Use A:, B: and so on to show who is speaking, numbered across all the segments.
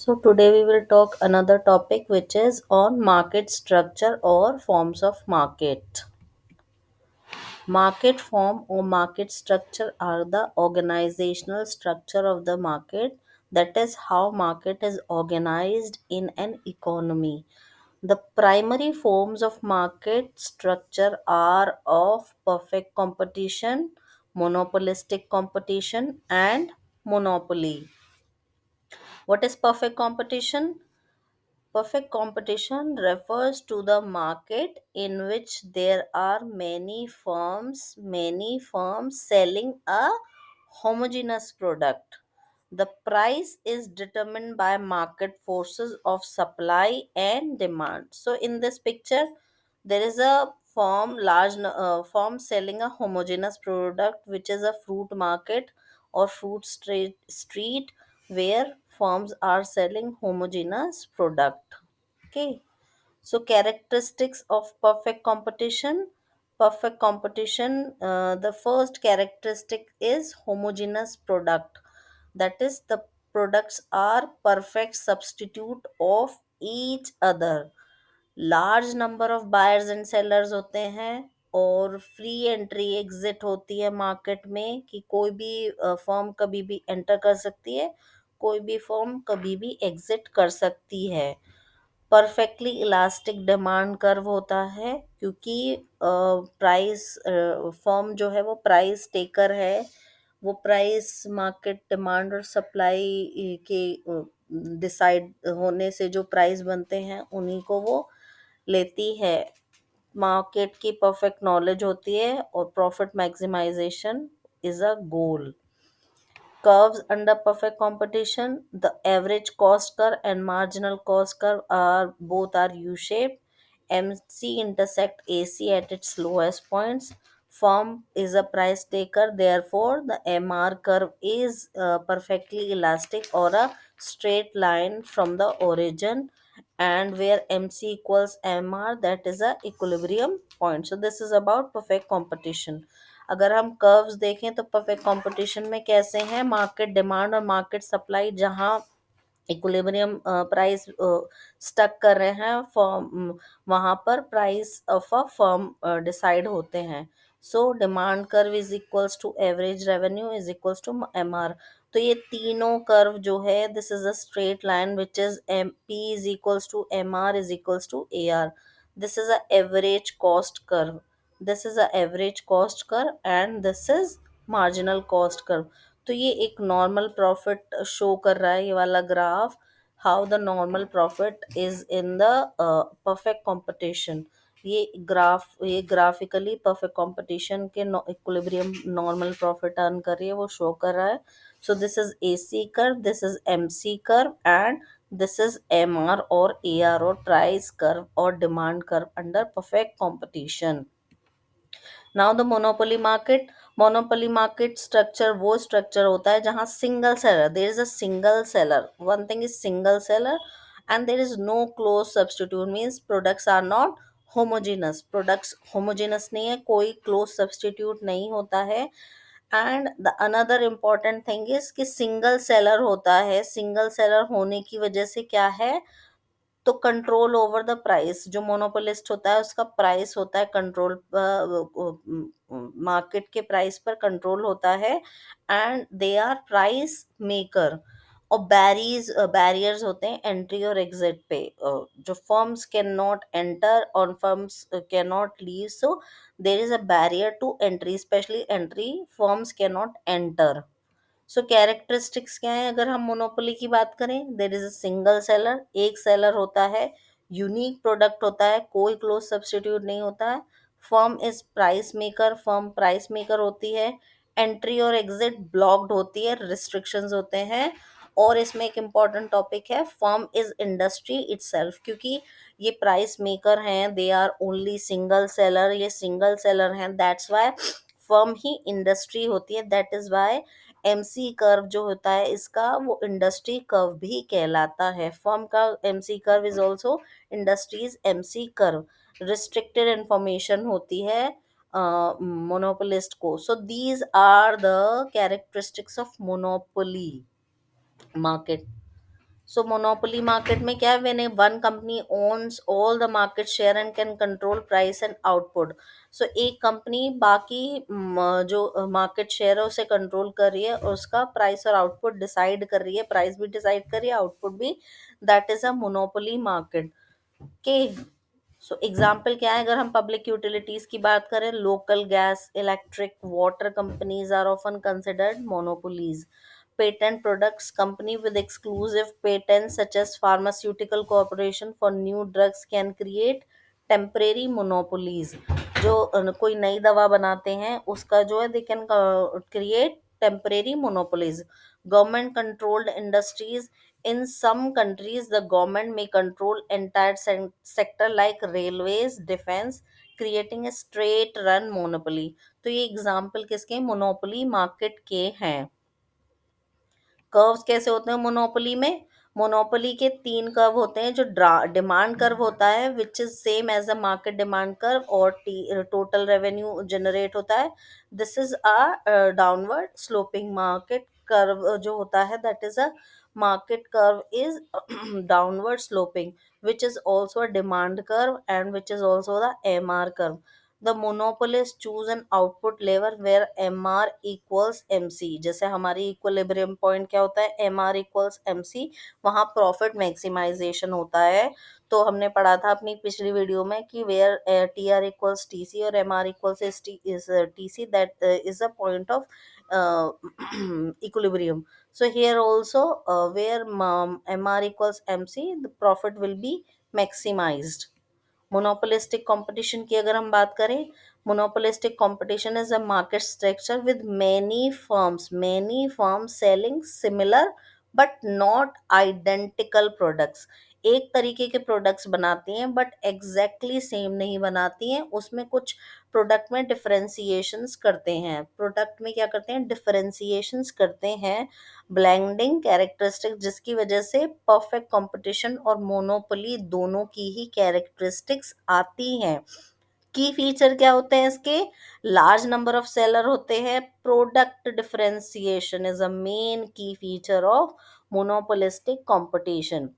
A: So today we will talk another topic which is on market structure or forms of market. Market form or market structure are the organizational structure of the market, that is how market is organized in an economy. The primary forms of market structure are of perfect competition, monopolistic competition and monopoly. What is perfect competition? Perfect competition refers to the market in which there are many firms selling a homogeneous product. The price is determined by market forces of supply and demand. So in this picture, there is a firm selling a homogeneous product, which is a fruit market or fruit street where firms are selling homogeneous product. Okay, so characteristics of perfect competition. Perfect competition, the first characteristic is homogeneous product. That is, the products are perfect substitute of each other. Large number of buyers and sellers होते हैं और free entry exit होती है market में कि कोई भी firm कभी भी एंटर कर सकती है, कोई भी फर्म कभी भी एग्जिट कर सकती है. परफेक्टली इलास्टिक डिमांड कर्व होता है क्योंकि प्राइस फर्म जो है वो प्राइस टेकर है. वो प्राइस मार्केट डिमांड और सप्लाई के डिसाइड होने से जो प्राइस बनते हैं उन्हीं को वो लेती है. मार्केट की परफेक्ट नॉलेज होती है और profit maximisation is a goal. Curves under perfect competition, the average cost curve and marginal cost curve are both are U-shaped. MC intersect AC at its lowest points. Firm is a price taker, therefore the MR curve is perfectly elastic or a straight line from the origin, and where MC equals MR, that is a equilibrium point. So this is about perfect competition. अगर हम curves देखें तो perfect competition में कैसे हैं, market demand और market supply जहां equilibrium price stuck कर रहे हैं फॉर्म, वहां पर price of a firm decide होते हैं. So demand curve is equals to average revenue is equals to MR. तो ये तीनों कर्व जो है, this is a straight line which is M P is equals to M R is equals to A R. This is a average cost curve. This is a average cost curve and this is marginal cost curve. तो ये एक normal profit show कर रहा है, ये वाला graph, how the normal profit is in the perfect competition. ये graphically perfect competition के इक्विलिब्रियम नॉर्मल प्रॉफिट अर्न कर रही है, वो शो कर रहा है. So this is A C curve, this is M C curve and this is M R और ए आर और प्राइस कर्व और demand curve under perfect competition. Now the monopoly market structure वो structure होता है जहां single seller, there is a single seller, one thing is single seller and there is no close substitute, means products are not homogeneous. Products homogeneous नहीं है, कोई close substitute नहीं होता है. And the another important thing is कि single seller होता है. Single seller होने की वजह से क्या है, तो कंट्रोल ओवर द प्राइस, जो मोनोपोलिस्ट होता है उसका प्राइस होता है कंट्रोल, मार्केट के प्राइस पर कंट्रोल होता है and they are price maker. और बैरियर्स होते हैं एंट्री और एग्जिट पे, जो फर्म्स कैन नॉट एंटर और firms can not leave. So there is a barrier to entry, specially entry firms can not enter. So characteristics क्या है, अगर हम मोनोपोली की बात करें, देर इज अ सिंगल सेलर, एक सेलर होता है, यूनिक प्रोडक्ट होता है, कोई क्लोज सब्स्टिट्यूट नहीं होता है. Firm is price maker, firm price maker होती है. एंट्री और एग्जिट ब्लॉक्ड होती है, रिस्ट्रिक्शंस होते हैं. और इसमें एक इम्पॉर्टेंट टॉपिक है, फर्म इज इंडस्ट्री इटसेल्फ, क्योंकि ये प्राइस मेकर हैं, they are only single seller, ये सिंगल सेलर हैं, दैट्स वाई फर्म ही इंडस्ट्री होती है. That is why MC curve जो होता है इसका, वो इंडस्ट्री कर्व भी कहलाता है. फर्म का MC curve is also industries MC curve. Restricted information होती है मोनोपोलिस्ट को. So these are the characteristics of monopoly market. So monopoly market में क्या है, when one company owns all the market share and can control price and output. So एक company बाकी जो market share है उसे कंट्रोल कर रही है और उसका प्राइस और आउटपुट डिसाइड कर रही है, प्राइस भी डिसाइड कर रही है, आउटपुट भी। That is a monopoly market के। सो एग्जाम्पल क्या है, अगर हम पब्लिक यूटिलिटीज की बात करें, local gas, electric, water companies are often considered monopolies. Patent products, company with exclusive patents such as pharmaceutical corporation for new drugs can create temporary monopolies। जो कोई नई दवा बनाते हैं उसका जो है, they can create temporary monopolies. Government controlled industries, in some countries, the government may control entire sector like railways, defense, creating a straight run monopoly। तो ये एग्जाम्पल किसके मोनोपोली मार्केट के हैं। कर्व्स कैसे होते हैं मोनोपोली में? मोनोपोली के तीन कर्व होते हैं। जो डिमांड कर्व होता है which is same as a market demand curve, और टोटल रेवेन्यू जनरेट होता है। This is a downward sloping market curve जो होता है, that is a market curve is downward sloping, which is also a demand curve and which is also the MR curve। The monopolist choose an output lever where MR equals MC। जैसे हमारी equilibrium point क्या होता है, MR equals MC, वहाँ profit maximisation होता है। तो हमने पढ़ा था अपनी पिछली वीडियो में कि वेयर TR equals TC और MR equals is TC, that is a point of equilibrium। So here also where MR equals MC, the profit will be maximized। Monopolistic competition की अगर हम बात करें, monopolistic competition is a market structure with many firms selling similar but not identical products. एक तरीके के products बनाती हैं बट एग्जैक्टली सेम नहीं बनाती हैं, उसमें कुछ प्रोडक्ट में डिफरेंशिएशंस करते हैं, प्रोडक्ट में क्या करते हैं, डिफरेंशिएशंस करते हैं, ब्लेंडिंग कैरेक्टरिस्टिक, जिसकी वजह से परफेक्ट कंपटीशन और मोनोपोली दोनों की ही कैरेक्टरिस्टिक्स आती हैं। की फीचर क्या होते हैं इसके? लार्ज नंबर ऑफ सेलर होते हैं, product differentiation is a main key feature of monopolistic competition,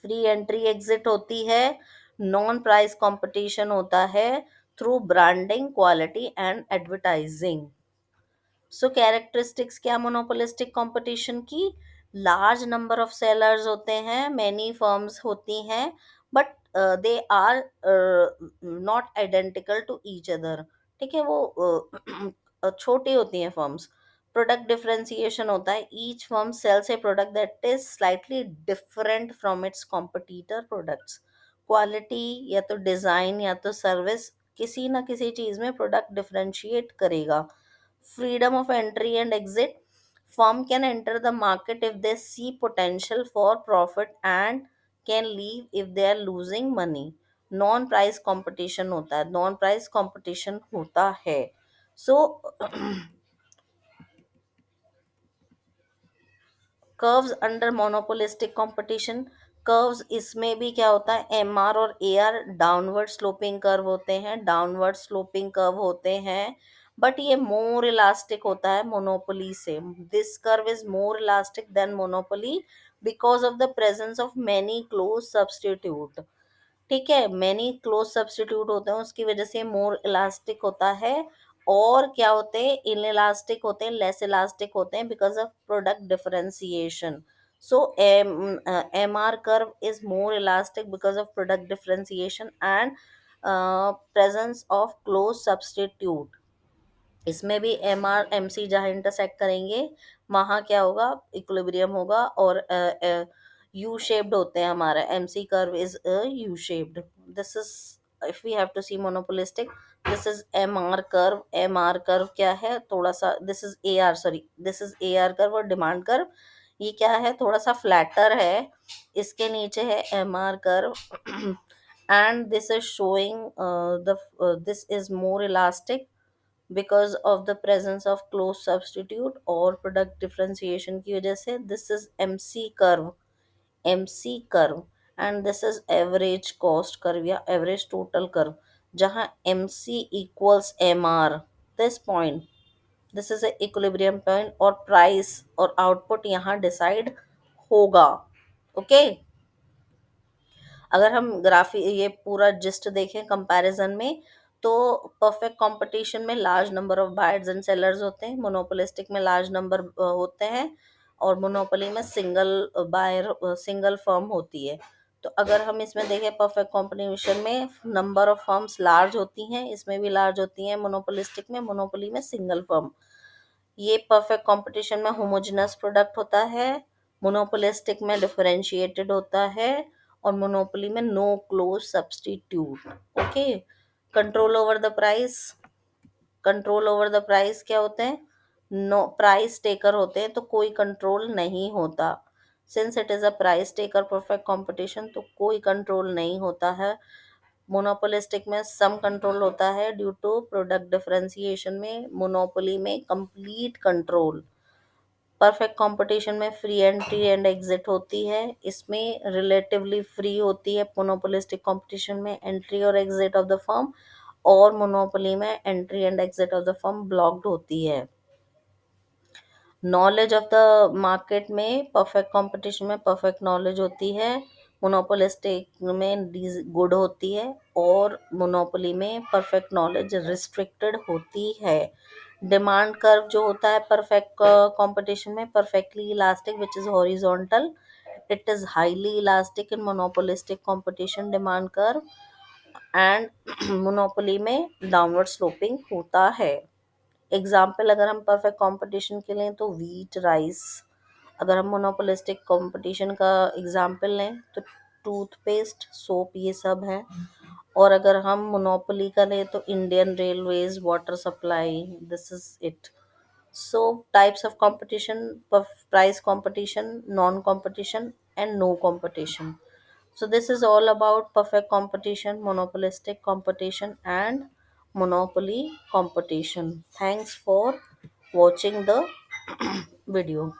A: free entry exit होती है, नॉन प्राइस कंपटीशन होता है through branding, quality and advertising. So characteristics क्या मोनोपोलिस्टिक कंपटीशन की? लार्ज नंबर ऑफ सेलर्स होते हैं, मैनी फर्म्स होती हैं, but they are not identical to each other. ठीक है, वो छोटी होती हैं फर्म्स। प्रोडक्ट डिफरेंशिएशन होता है, each firm sells a product that is slightly different from its competitor products. Quality या तो डिजाइन या तो सर्विस, किसी ना किसी चीज में प्रोडक्ट डिफरेंशिएट करेगा। Freedom of entry and exit, firm can enter the market if they see potential for profit and can leave if they are losing money। Non price competition होता है, नॉन प्राइस कंपटीशन होता है। So curves under monopolistic competition, curves इसमें भी क्या होता है, MR और एआर डाउनवर्ड स्लोपिंग कर्व होते हैं, डाउनवर्ड स्लोपिंग कर्व होते हैं, बट ये मोर इलास्टिक होता है मोनोपोली से। This curve is more elastic than monopoly because of the presence of many close substitute. ठीक है, मैनी क्लोज सब्सटीट्यूट होते हैं, उसकी वजह से मोर इलास्टिक होता है। और क्या होते हैं, इन इलास्टिक होते हैं, लेस इलास्टिक होते हैं because of product differentiation. So M R curve is more elastic because of product differentiation and presence of close substitute. इसमें भी एम आर एम सी जहाँ इंटरसेक्ट करेंगे वहाँ क्या होगा, इक्विलिब्रियम होगा, और यू शेप्ड होते हैं हमारा, M C curve is U shaped. This is, if we have to see monopolistic, this is M R curve. M R curve क्या है, थोड़ा सा, this is A R, sorry this is A R curve और demand curve, ये क्या है, थोड़ा सा फ्लैटर है, इसके नीचे है M R curve and this is showing the this is more elastic because of the presence of close substitute और product differentiation की वजह से। this is MC curve and this is average cost curve या average total curve, जहाँ MC equals MR, this point, this is a equilibrium point, और price और output यहाँ decide होगा। ओके। अगर हम ग्राफी ये पूरा जिस्ट देखें कंपैरिजन में, तो परफेक्ट कंपटीशन में large number of buyers and sellers होते हैं, मोनोपोलिस्टिक में लार्ज नंबर होते हैं, और मोनोपोली में सिंगल बायर सिंगल फर्म होती है। तो अगर हम इसमें देखें परफेक्ट कंपटीशन में नंबर ऑफ फर्म्स लार्ज होती हैं, इसमें भी लार्ज होती हैं, मोनोपोलिस्टिक में, मोनोपोली में सिंगल फर्म। ये परफेक्ट कंपटीशन में होमोजेनस प्रोडक्ट होता है, मोनोपोलिस्टिक में डिफरेंशिएटेड होता है, और मोनोपोली में no close substitute. Okay. Control over the price, control over the price क्या होते हैं? नो प्राइस टेकर होते हैं, तो कोई कंट्रोल नहीं होता। Since it is a price taker perfect competition, तो कोई कंट्रोल नहीं होता है। मोनोपोलिस्टिक में सम कंट्रोल होता है ड्यू टू प्रोडक्ट डिफरेंशिएशन में, मोनोपोली में कंप्लीट कंट्रोल। परफेक्ट कंपटीशन में फ्री एंट्री एंड एग्जिट होती है, इसमें रिलेटिवली फ्री होती है मोनोपोलिस्टिक कंपटीशन में एंट्री और एग्जिट ऑफ द फर्म, और मोनोपोली में entry and exit of the firm blocked होती है। नॉलेज ऑफ द मार्केट में परफेक्ट कंपटीशन में परफेक्ट नॉलेज होती है, मोनोपोलिस्टिक में गुड होती है, और मोनोपोली में परफेक्ट नॉलेज रिस्ट्रिक्टेड होती है। डिमांड कर्व जो होता है परफेक्ट कंपटीशन में perfectly elastic which is horizontal, it is highly elastic in monopolistic competition demand curve, and monopoly में डाउनवर्ड स्लोपिंग होता है। एग्जाम्पल अगर हम परफेक्ट कंपटीशन के लें तो वीट, राइस। अगर हम मोनोपोलिस्टिक कंपटीशन का एग्जाम्पल लें तो टूथपेस्ट, सोप, ये सब है। और अगर हम मोनोपोली का लें तो Indian railways, water supply, this is it. So types of competition: price competition, non competition, and no competition. So this is all about perfect competition, monopolistic competition, and monopoly competition. Thanks for watching the video.